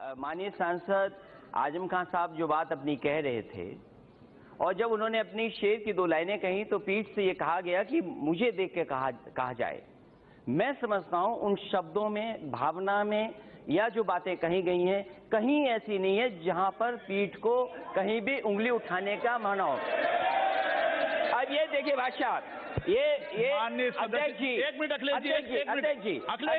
माननीय सांसद आजम खान साहब जो बात अपनी कह रहे थे और जब उन्होंने अपनी शेर की 2 लाइनें कही तो पीठ से ये कहा गया कि मुझे देख के कहा जाए। मैं समझता हूं उन शब्दों में, भावना में या जो बातें कही गई हैं, कहीं ऐसी नहीं है जहां पर पीठ को कहीं भी उंगली उठाने का माना हो। अब ये देखिए बादशाह, ये अध्यक्ष जी, एक मिनट अखिलेश जी, अध्यक्ष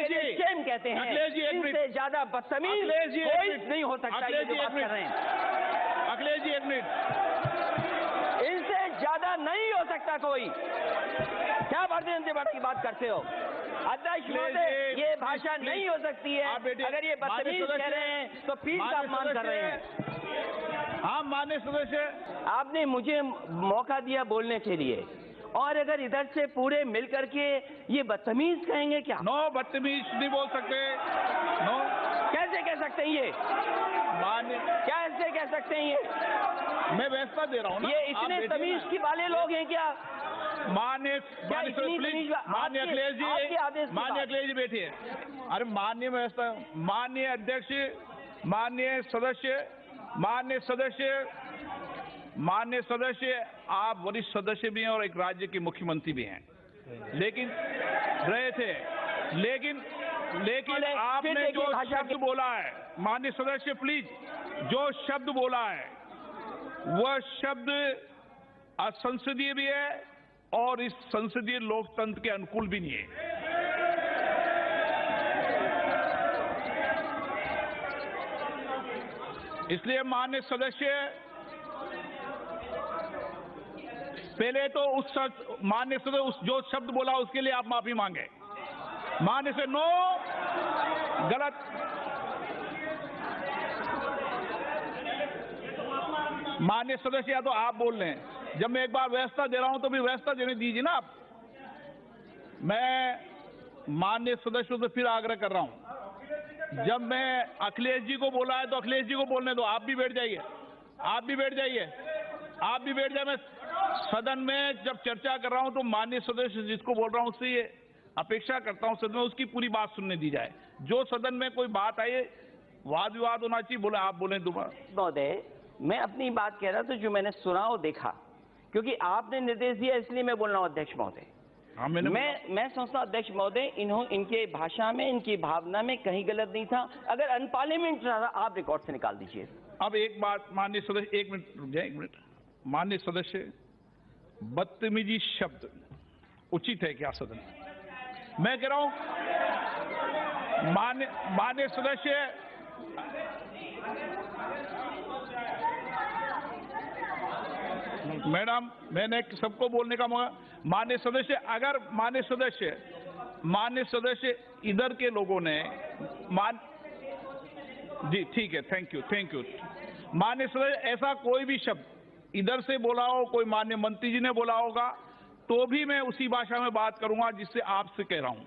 जी, शेम कहते हैं, इससे ज्यादा बदतमीज कोई नहीं हो सकता। ये जो बात कर रहे हैं अखिलेश जी, 1 मिनट, इनसे ज्यादा नहीं हो सकता कोई। क्या भारतीय जनता पार्टी की बात करते हो अध्यक्ष महोदय? ये भाषा नहीं हो सकती है। अगर ये बदतमीज कह रहे हैं तो पीठ का अपमान कर रहे हैं। हाँ माननीय सदस्य, आपने मुझे मौका दिया बोलने के लिए और अगर इधर से पूरे मिल करके ये बदतमीज कहेंगे क्या? नो, बदतमीज नहीं बोल सकते। नो, कैसे कह सकते हैं ये? कैसे कह सकते हैं ये? मैं व्यवस्था दे रहा हूँ ना। ये इतने तमीज की वाले लोग हैं क्या? मान्य अखिलेश जी बैठिए। अरे माननीय व्यवस्था, माननीय अध्यक्ष, माननीय सदस्य, आप वरिष्ठ सदस्य भी हैं और एक राज्य के मुख्यमंत्री भी हैं, लेकिन रहे थे, लेकिन आपने जो शब्द बोला है, माननीय सदस्य प्लीज, जो शब्द बोला है वह शब्द असंसदीय भी है और इस संसदीय लोकतंत्र के अनुकूल भी नहीं है। इसलिए माननीय सदस्य, पहले तो माननीय सदस्य उस जो शब्द बोला उसके लिए आप माफी मांगे। माननीय से नो, गलत। माननीय सदस्य, या तो आप बोल रहे हैं, जब मैं एक बार व्यवस्था दे रहा हूं तो भी व्यवस्था देने दीजिए ना आप। मैं माननीय सदस्यों से फिर आग्रह कर रहा हूं, जब मैं अखिलेश जी को बोला है तो अखिलेश जी को बोलने दो। आप भी बैठ जाइए, आप भी बैठ जाइए। मैं सदन में जब चर्चा कर रहा हूं तो माननीय सदस्य जिसको बोल रहा हूं उससे ये अपेक्षा करता हूं सदन में उसकी पूरी बात सुनने दी जाए। जो सदन में कोई बात आई, वाद विवाद होना चाहिए, बोले आप बोले दोबारा। महोदय, मैं अपनी बात कह रहा था जो मैंने सुना और देखा, क्योंकि आपने निर्देश दिया इसलिए मैं बोल रहा हूं अध्यक्ष महोदय। हाँ, मैं सोचता हूं अध्यक्ष महोदय, इनके भाषा में, इनकी भावना में कहीं गलत नहीं था। अगर अनपार्लियामेंट्री रहा आप रिकॉर्ड से निकाल दीजिए। अब एक बात माननीय सदस्य, 1 मिनट रुक जाए, 1 मिनट। माननीय सदस्य, बदतमीजी शब्द उचित है क्या सदन में? मैं कह रहा हूं माननीय सदस्य, मैडम, मैंने सबको बोलने का मौका। माननीय सदस्य, अगर माननीय सदस्य इधर के लोगों ने जी ठीक है, थैंक यू। माननीय सदस्य, ऐसा कोई भी शब्द इधर से बोला हो, कोई माननीय मंत्री जी ने बोला होगा तो भी मैं उसी भाषा में बात करूंगा जिससे आपसे कह रहा हूं।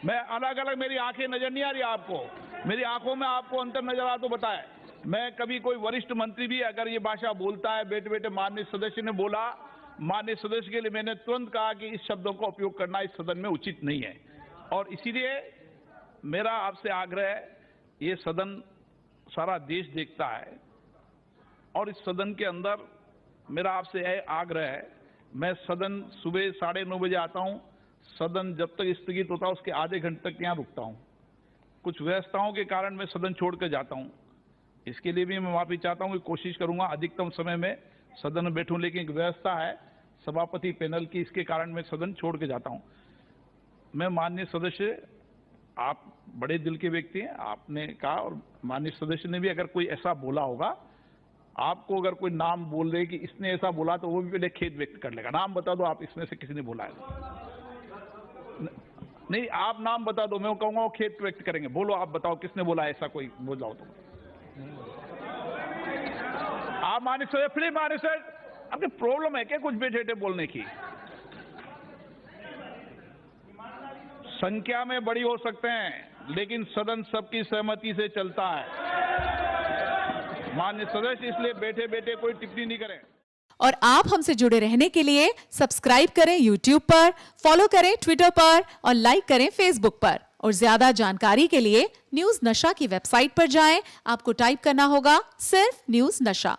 मैं अलग अलग, मेरी आंखें नजर नहीं आ रही आपको, मेरी आंखों में आपको अंतर नजर आ तो बताए। मैं कभी कोई वरिष्ठ मंत्री भी अगर ये भाषा बोलता है, बेटे बेटे माननीय सदस्य ने बोला, माननीय सदस्य के लिए मैंने तुरंत कहा कि इस शब्दों का उपयोग करना इस सदन में उचित नहीं है। और इसीलिए मेरा आपसे आग्रह है, ये सदन सारा देश देखता है और इस सदन के अंदर मेरा आपसे आग्रह है, मैं सदन सुबह 9:30 बजे आता हूं, सदन जब तक स्थगित होता है उसके आधे घंटे तक यहाँ रुकता हूं। कुछ व्यवस्थाओं के कारण मैं सदन छोड़कर जाता हूं, इसके लिए भी मैं माफी चाहता हूं कि कोशिश करूंगा अधिकतम समय में सदन में बैठूं, लेकिन एक व्यवस्था है सभापति पैनल की, इसके कारण मैं सदन छोड़ के जाता हूं। मैं माननीय सदस्य, आप बड़े दिल के व्यक्ति हैं, आपने कहा और माननीय सदस्य ने भी अगर कोई ऐसा बोला होगा, आपको अगर कोई नाम बोल रहे कि इसने ऐसा बोला तो वो भी पहले खेद व्यक्त कर लेगा। नाम बता दो आप, इसमें से किसी ने बोला है? नहीं, आप नाम बता दो, मैं कहूंगा वो खेद व्यक्त करेंगे। बोलो, आप बताओ किसने बोला ऐसा, कोई बोल रहा हो तो आप। माननीय सर, फिर माननीय सर, आपकी प्रॉब्लम है क्या कुछ बेटे बोलने की? संख्या में बड़ी हो सकते हैं लेकिन सदन सबकी सहमति से चलता है माननीय सदस्य, इसलिए बैठे बैठे कोई टिप्पणी नहीं करें। और आप हमसे जुड़े रहने के लिए सब्सक्राइब करें YouTube पर, फॉलो करें Twitter पर और लाइक करें Facebook पर। और ज्यादा जानकारी के लिए न्यूज नशा की वेबसाइट पर जाएं। आपको टाइप करना होगा सिर्फ न्यूज नशा।